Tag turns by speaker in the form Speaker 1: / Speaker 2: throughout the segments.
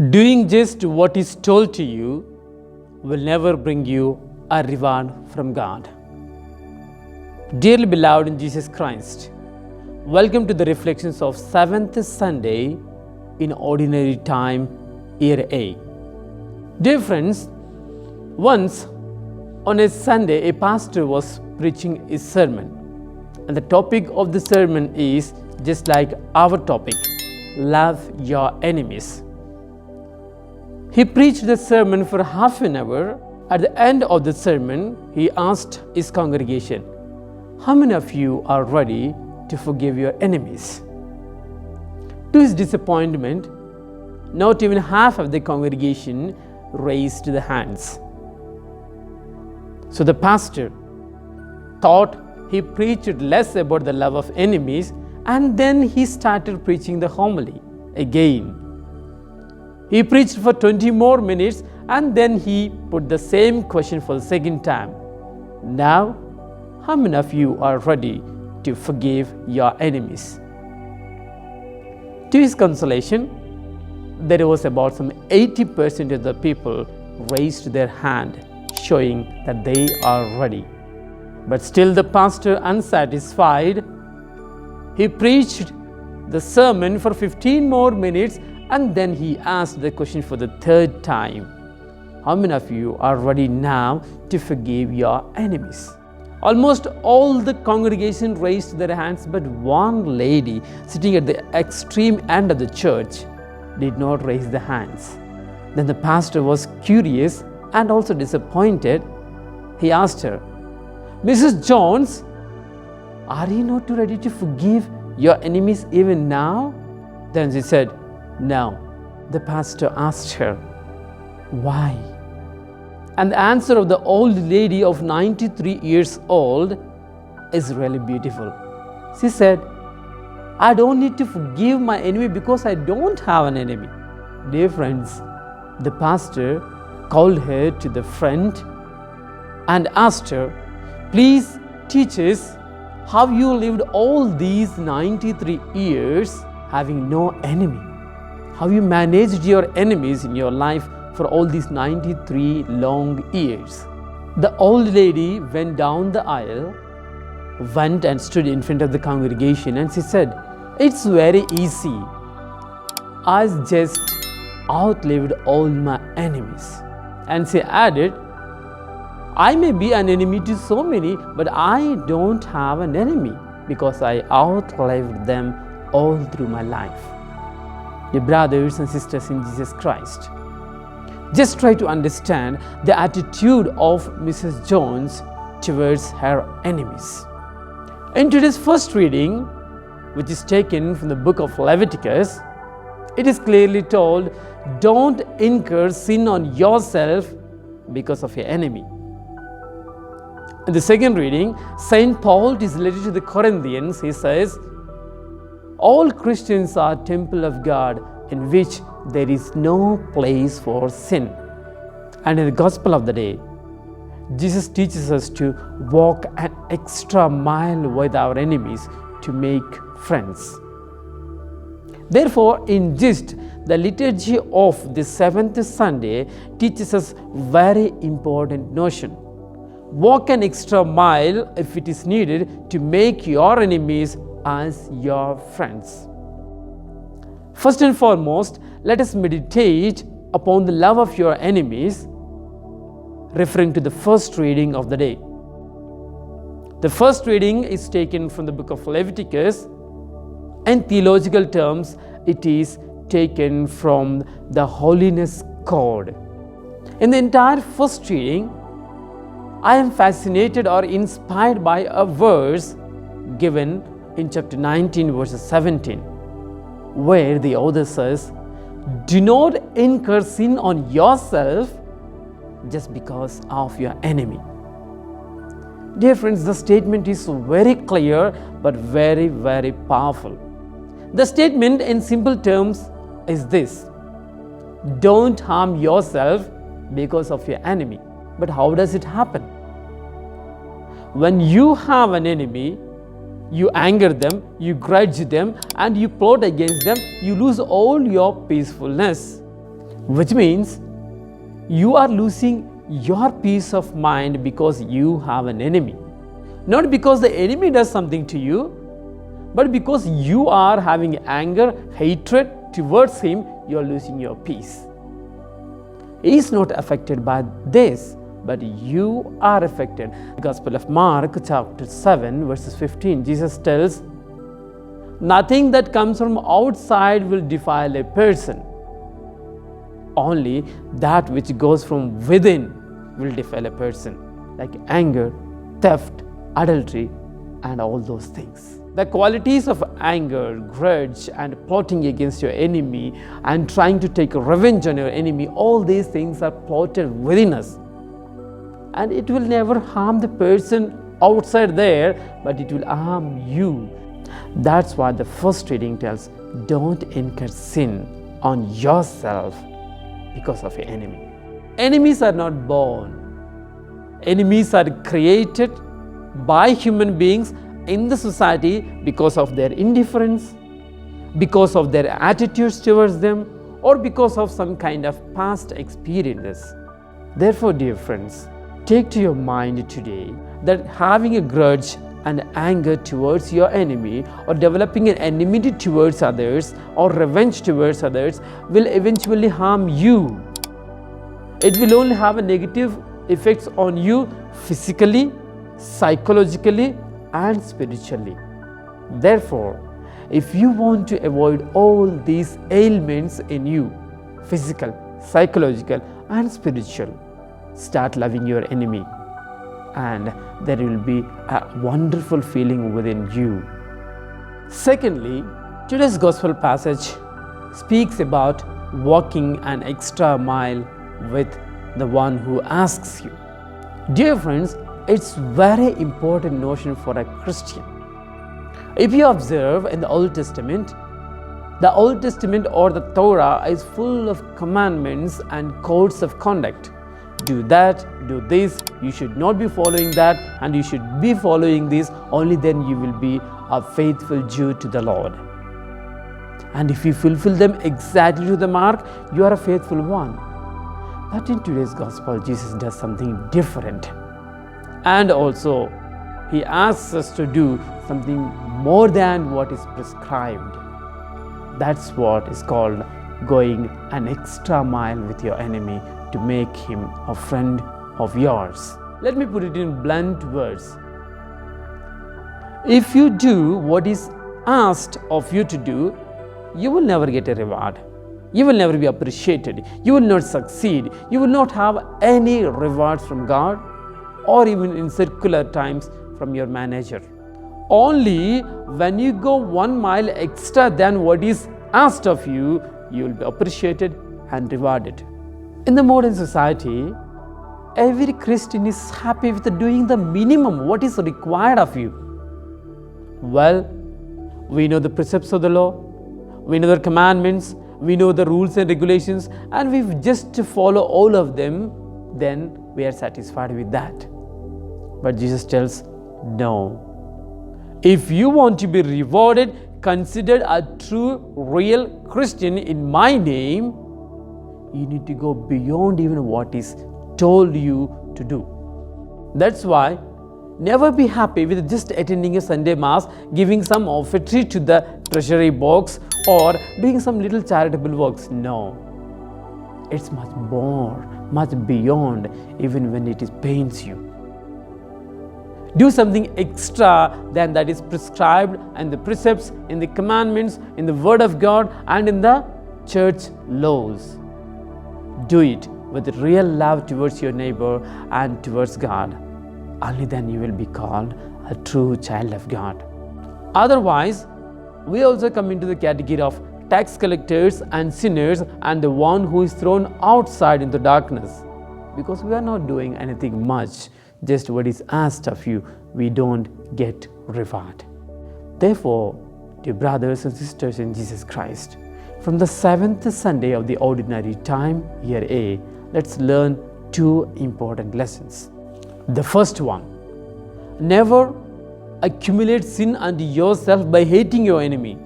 Speaker 1: Doing just what is told to you will never bring you a reward from God. Dearly beloved in Jesus Christ, welcome to the reflections of 7th Sunday in Ordinary Time, Year A. Dear friends, once on a Sunday, a pastor was preaching a sermon, and the topic of the sermon is just like our topic: love your enemies. He preached the sermon for half an hour. At the end of the sermon, he asked his congregation, "How many of you are ready to forgive your enemies?" To his disappointment, not even half of the congregation raised their hands. So the pastor thought he preached less about the love of enemies, and then he started preaching the homily again. He preached for 20 more minutes, and then he put the same question for the second time. Now, how many of you are ready to forgive your enemies? To his consolation, there was about some 80% of the people raised their hand, showing that they are ready. But still the pastor, unsatisfied, he preached the sermon for 15 more minutes, and then he asked the question for the third time. How many of you are ready now to forgive your enemies? Almost all the congregation raised their hands, but one lady sitting at the extreme end of the church did not raise the hands. Then the pastor was curious and also disappointed. He asked her, "Mrs. Jones, are you not ready to forgive your enemies even now?" Then she said, "No." The pastor asked her, "Why?" And the answer of the old lady of 93 years old is really beautiful. She said, "I don't need to forgive my enemy because I don't have an enemy." Dear friends, the pastor called her to the front and asked her, "Please teach us how you lived all these 93 years having no enemy. How you managed your enemies in your life for all these 93 long years." The old lady went down the aisle, went and stood in front of the congregation, and she said, "It's very easy. I just outlived all my enemies." And she added, "I may be an enemy to so many, but I don't have an enemy because I outlived them all through my life." Dear brothers and sisters in Jesus Christ, just try to understand the attitude of Mrs. Jones towards her enemies. In today's first reading, which is taken from the book of Leviticus, it is clearly told, don't incur sin on yourself because of your enemy. In the second reading, St. Paul, his letter to the Corinthians, he says, all Christians are temple of God in which there is no place for sin. And in the gospel of the day, Jesus teaches us to walk an extra mile with our enemies to make friends. Therefore, in gist, the liturgy of the 7th Sunday teaches us very important notion. Walk an extra mile if it is needed to make your enemies as your friends. First and foremost, let us meditate upon the love of your enemies, referring to the first reading of the day. The first reading is taken from the book of Leviticus. In theological terms, it is taken from the Holiness Code. In the entire first reading, I am fascinated or inspired by a verse given in chapter 19, verse 17, where the author says, "Do not incur sin on yourself just because of your enemy." Dear friends, the statement is very clear but very, very powerful. The statement in simple terms is this: don't harm yourself because of your enemy. But how does it happen? When you have an enemy, you anger them, you grudge them, and you plot against them, you lose all your peacefulness. which means you are losing your peace of mind because you have an enemy. Not because the enemy does something to you, but because you are having anger, hatred towards him, you are losing your peace. He is not affected by this, but you are affected. The Gospel of Mark chapter 7 verses 15, Jesus tells, nothing that comes from outside will defile a person. Only that which goes from within will defile a person, like anger, theft, adultery, and all those things. The qualities of anger, grudge, and plotting against your enemy and trying to take revenge on your enemy, all these things are plotted within us. And it will never harm the person outside there, but it will harm you. That's why the first reading tells, don't incur sin on yourself because of your enemy. Enemies are not born. Enemies are created by human beings in the society because of their indifference, because of their attitudes towards them, or because of some kind of past experiences. Therefore, dear friends, take to your mind today that having a grudge and anger towards your enemy, or developing an enmity towards others, or revenge towards others, will eventually harm you. It will only have a negative effects on you physically, psychologically, and spiritually. Therefore, if you want to avoid all these ailments in you, physical, psychological, and spiritual, start loving your enemy, and there will be a wonderful feeling within you. Secondly, today's gospel passage speaks about walking an extra mile with the one who asks you. Dear friends, it's very important notion for a Christian. If you observe in the Old Testament or the Torah is full of commandments and codes of conduct. Do that, do this, you should not be following that, and you should be following this, only then you will be a faithful Jew to the Lord. And if you fulfill them exactly to the mark, you are a faithful one. But in today's gospel, Jesus does something different. And also, he asks us to do something more than what is prescribed. That's what is called going an extra mile with your enemy to make him a friend of yours. Let me put it in blunt words. If you do what is asked of you to do, you will never get a reward. You will never be appreciated. You will not succeed. You will not have any rewards from God, or even in circular times from your manager. Only when you go 1 mile extra than what is asked of you, you will be appreciated and rewarded. In the modern society, every Christian is happy with doing the minimum, what is required of you. Well, we know the precepts of the law, we know the commandments, we know the rules and regulations, and we just follow all of them, then we are satisfied with that. But Jesus tells, no. If you want to be rewarded, considered a true, real Christian in my name, you need to go beyond even what is told you to do. That's why never be happy with just attending a Sunday Mass, giving some offertory to the treasury box, or doing some little charitable works. No. It's much more, much beyond, even when it pains you. Do something extra than that is prescribed in the precepts, in the commandments, in the Word of God, and in the church laws. Do it with real love towards your neighbor and towards God. Only then you will be called a true child of God. Otherwise, we also come into the category of tax collectors and sinners, and the one who is thrown outside into darkness, because we are not doing anything much. Just what is asked of you, we don't get reward. Therefore, dear brothers and sisters in Jesus Christ, from the 7th Sunday of the ordinary time, year A, let's learn 2 important lessons. The first one, never accumulate sin unto yourself by hating your enemy.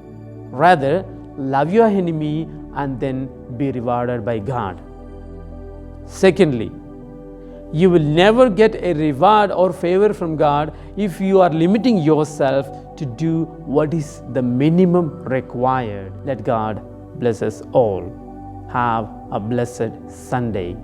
Speaker 1: Rather, love your enemy and then be rewarded by God. Secondly, you will never get a reward or favor from God if you are limiting yourself to do what is the minimum required. Let God bless us all. Have a blessed Sunday.